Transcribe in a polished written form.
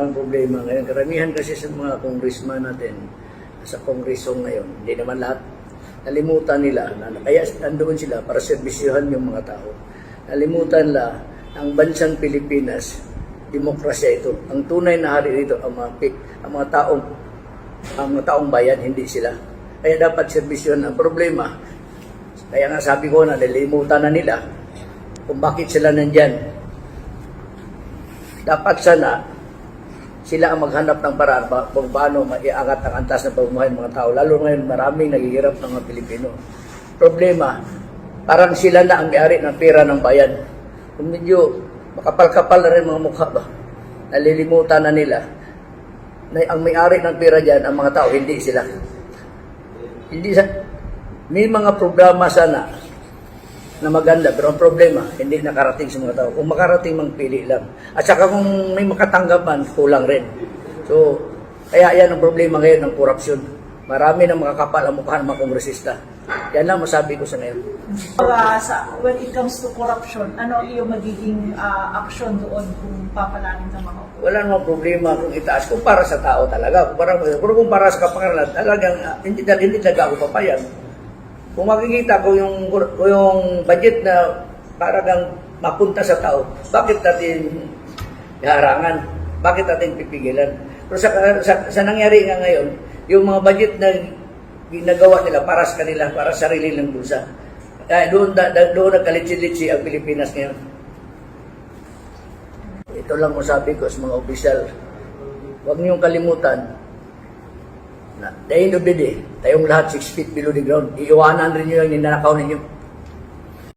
ang problema ngayon. Karamihan kasi sa mga congressman natin, sa kongreso ngayon, hindi naman lahat, nalimutan nila, kaya nandoon sila para servisyohan yung mga tao. Nalimutan nila, ang bansang Pilipinas, demokrasya ito. Ang tunay na hari dito, ang mga taong bayan, hindi sila. Kaya dapat servisyohan. Ang problema, kaya nga sabi ko na, nalimutan na nila kung bakit sila nandyan. Dapat sana, sila ang maghanap ng paraan kung paano maiangat ang antas ng pamumuhay ng mga tao. Lalo ngayon, maraming naghihirap ng mga Pilipino. Problema, parang sila na ang may-ari ng pera ng bayan. Kung medyo makapal-kapal na rin mga mukha ba, nalilimutan na nila na ang may-ari ng pera dyan, ang mga tao, hindi sila. May mga programa sana na maganda, pero ang problema, hindi nakarating sa mga tao. Kung makarating, mangpili lang. At saka kung may makatanggap man, kulang rin. So, kaya yan ang problema ngayon ng korupsyon. Marami na makakapal ang mukha ng mga kongresista. Yan lang masabi ko sa ngayon. When it comes to corruption, ano yung magiging action doon kung papalanin ng mga Wala namang problema kung itaas. Kung para sa tao talaga. Pero kung para sa kapakanan, talagang hindi talaga ako papayag. Kung makikita ko yung budget na parang mapunta sa tao, bakit natin harangan? Bakit natin pipigilan? Pero sa nangyari nga ngayon, yung mga budget na ginagawa nila para sa kanila, para sa sarili ng bulsa. Doon nagkalitsi-litsi ang Pilipinas ngayon. Ito lang masabi ko sa mga opisyal. Huwag niyong kalimutan na the end of the day, tayong lahat 6 feet below the ground. Iiwanan rin nyo yung ninanakaw ninyo.